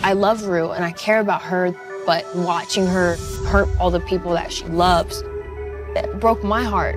I love Rue and I care about her, but watching her hurt all the people that she loves, it broke my heart.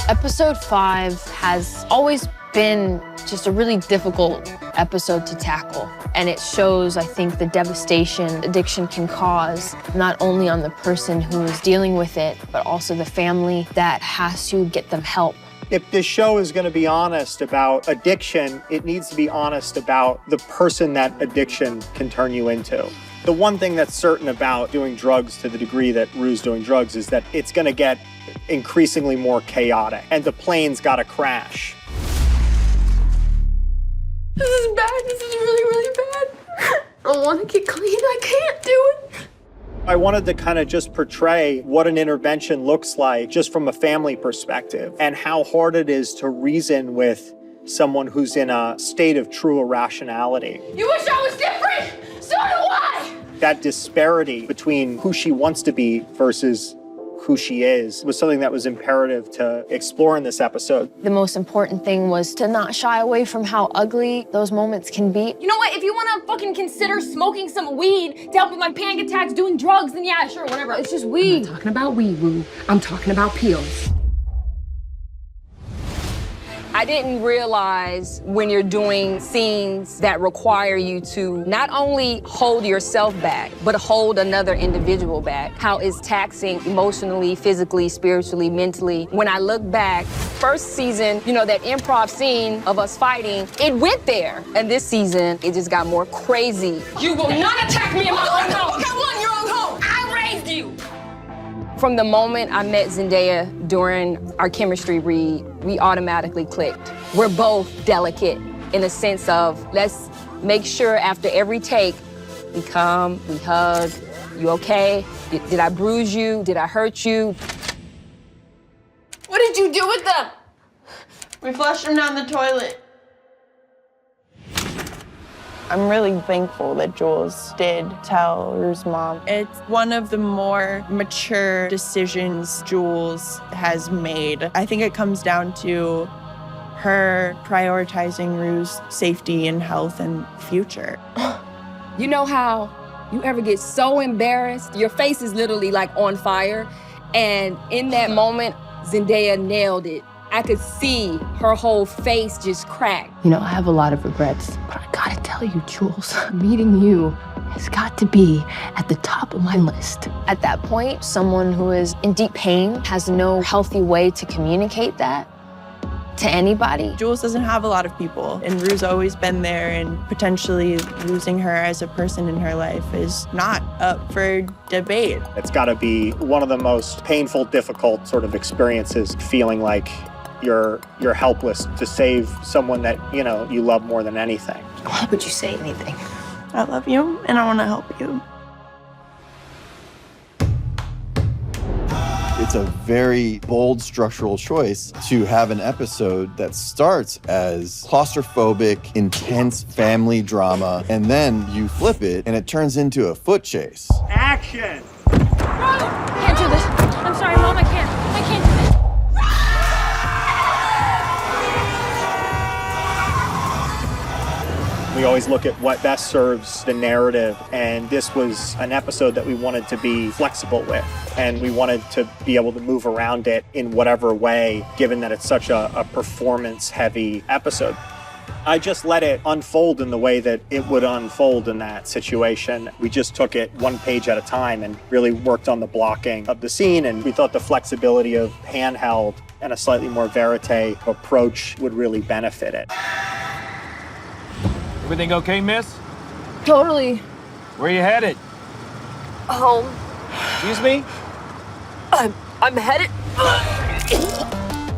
Episode 5 has always been just a really difficult episode to tackle. And it shows, I think, the devastation addiction can cause, not only on the person who is dealing with it, but also the family that has to get them help. If this show is going to be honest about addiction, it needs to be honest about the person that addiction can turn you into. The one thing that's certain about doing drugs to the degree that Rue's doing drugs is that it's going to get increasingly more chaotic, and the plane's got to crash. This is bad. This is really, really bad. I want to get clean. I can't do it. I wanted to kind of just portray what an intervention looks like just from a family perspective and how hard it is to reason with someone who's in a state of true irrationality. You wish I was different? So do I! That disparity between who she wants to be versus who she is was something that was imperative to explore in this episode. The most important thing was to not shy away from how ugly those moments can be. You know what? If you want to fucking consider smoking some weed to help with my panic attacks, doing drugs, then yeah, sure, whatever. It's just weed. I'm talking about weed, Rue. I'm talking about pills. I didn't realize when you're doing scenes that require you to not only hold yourself back, but hold another individual back, how it's taxing emotionally, physically, spiritually, mentally. When I look back, first season, you know, that improv scene of us fighting, it went there. And this season, it just got more crazy. You will not attack me in my own home. I want your own home. I raised you. From the moment I met Zendaya during our chemistry read, we automatically clicked. We're both delicate in the sense of let's make sure after every take, we come, we hug, you okay? Did I bruise you? Did I hurt you? What did you do with them? We flushed them down the toilet. I'm really thankful that Jules did tell Rue's mom. It's one of the more mature decisions Jules has made. I think it comes down to her prioritizing Rue's safety and health and future. You know how you ever get so embarrassed? Your face is literally like on fire. And in that moment, Zendaya nailed it. I could see her whole face just crack. You know, I have a lot of regrets, but I gotta tell you, Jules, meeting you has got to be at the top of my list. At that point, someone who is in deep pain has no healthy way to communicate that to anybody. Jules doesn't have a lot of people, and Rue's always been there, and potentially losing her as a person in her life is not up for debate. It's got to be one of the most painful, difficult sort of experiences, feeling like you're helpless to save someone that, you know, you love more than anything. Why would you say anything? I love you, and I want to help you. It's a very bold structural choice to have an episode that starts as claustrophobic, intense family drama, and then you flip it and it turns into a foot chase. Action! I can't do this. I'm sorry, Mom, I can't do this. We always look at what best serves the narrative, and this was an episode that we wanted to be flexible with, and we wanted to be able to move around it in whatever way, given that it's such a performance-heavy episode. I just let it unfold in the way that it would unfold in that situation. We just took it one page at a time and really worked on the blocking of the scene, and we thought the flexibility of handheld and a slightly more verite approach would really benefit it. Everything okay, miss? Totally. Where you headed? Home. Excuse me? I'm headed.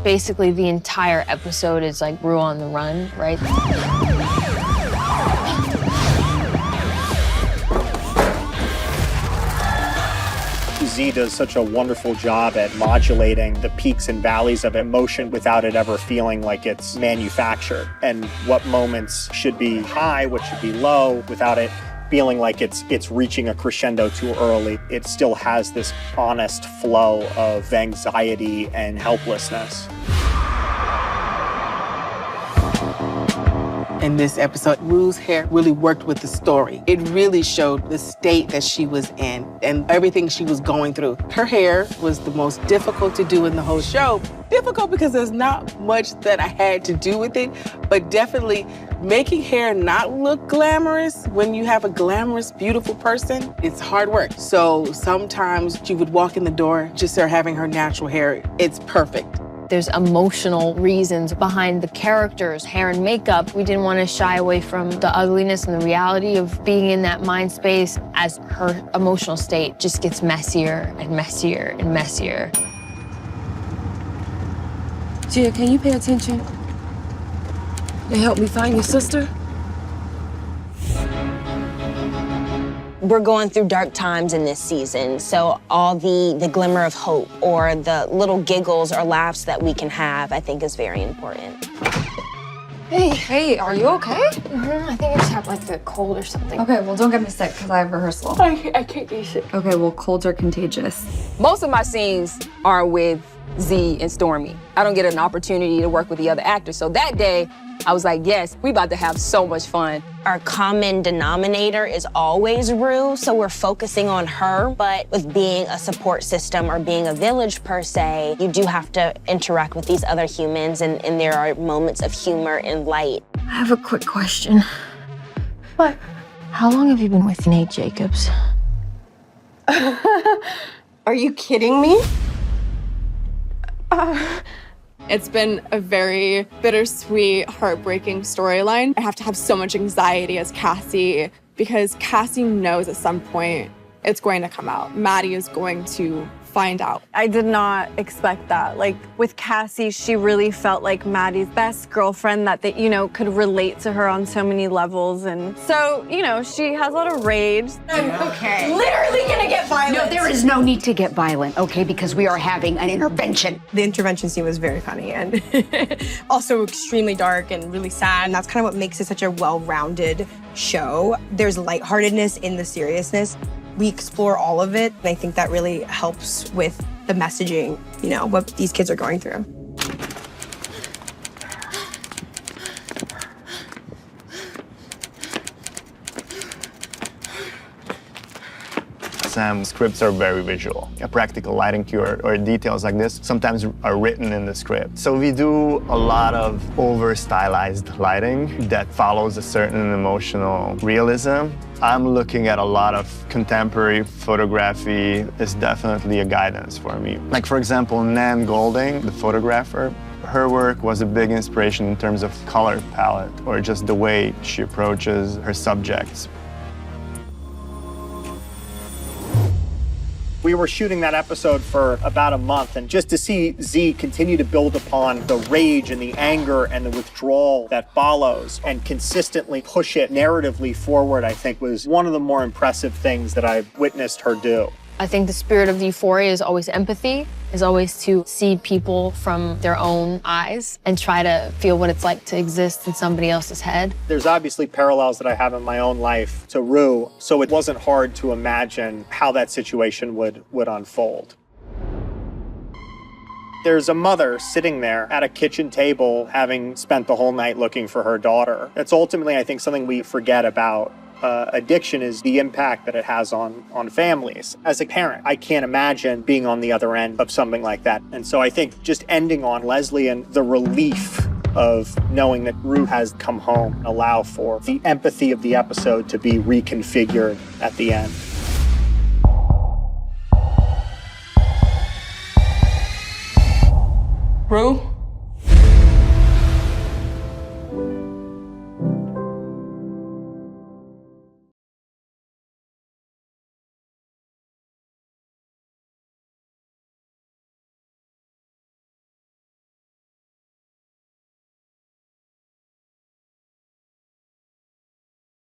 Basically, the entire episode is like Rue on the run, right? Z does such a wonderful job at modulating the peaks and valleys of emotion without it ever feeling like it's manufactured, and what moments should be high, what should be low, without it feeling like it's reaching a crescendo too early. It still has this honest flow of anxiety and helplessness. in this episode. Rue's hair really worked with the story. It really showed the state that she was in and everything she was going through. Her hair was the most difficult to do in the whole show. Difficult because there's not much that I had to do with it, but definitely making hair not look glamorous when you have a glamorous, beautiful person, it's hard work. So sometimes she would walk in the door, just her having her natural hair, it's perfect. There's emotional reasons behind the characters' hair and makeup. We didn't want to shy away from the ugliness and the reality of being in that mind space as her emotional state just gets messier and messier and messier. Gia, can you pay attention and help me find your sister? We're going through dark times in this season, so all the glimmer of hope or the little giggles or laughs that we can have, I think is very important. Hey, are you okay? I think I just have like the cold or something. Okay, well, don't get me sick because I have rehearsal. I can't get sick. Okay, well, colds are contagious. Most of my scenes are with Z and Stormy. I don't get an opportunity to work with the other actors. So that day, I was like, yes, we about to have so much fun. Our common denominator is always Rue, so we're focusing on her. But with being a support system or being a village per se, you do have to interact with these other humans, and there are moments of humor and light. I have a quick question. What? How long have you been with Nate Jacobs? Are you kidding me? It's been a very bittersweet, heartbreaking storyline. I have to have so much anxiety as Cassie because Cassie knows at some point it's going to come out. Maddie is going to find out. I did not expect that. Like with Cassie, she really felt like Maddie's best girlfriend that they, could relate to her on so many levels. And so, she has a lot of rage. Okay. Literally gonna get violent. No, there is no need to get violent, okay? Because we are having an intervention. The intervention scene was very funny and also extremely dark and really sad. And that's kind of what makes it such a well-rounded show. There's lightheartedness in the seriousness. We explore all of it, and I think that really helps with the messaging, what these kids are going through. Some scripts are very visual. A practical lighting cue or details like this sometimes are written in the script. So we do a lot of over-stylized lighting that follows a certain emotional realism. I'm looking at a lot of contemporary photography. It's definitely a guidance for me. Like, for example, Nan Golding, the photographer, her work was a big inspiration in terms of color palette or just the way she approaches her subjects. We were shooting that episode for about a month, and just to see Z continue to build upon the rage and the anger and the withdrawal that follows and consistently push it narratively forward, I think was one of the more impressive things that I've witnessed her do. I think the spirit of the Euphoria is always empathy, is always to see people from their own eyes and try to feel what it's like to exist in somebody else's head. There's obviously parallels that I have in my own life to Rue, so it wasn't hard to imagine how that situation would unfold. There's a mother sitting there at a kitchen table having spent the whole night looking for her daughter. It's ultimately, I think, something we forget about. Addiction is the impact that it has on families. As a parent, I can't imagine being on the other end of something like that. And so I think just ending on Leslie and the relief of knowing that Rue has come home allow for the empathy of the episode to be reconfigured at the end. Rue?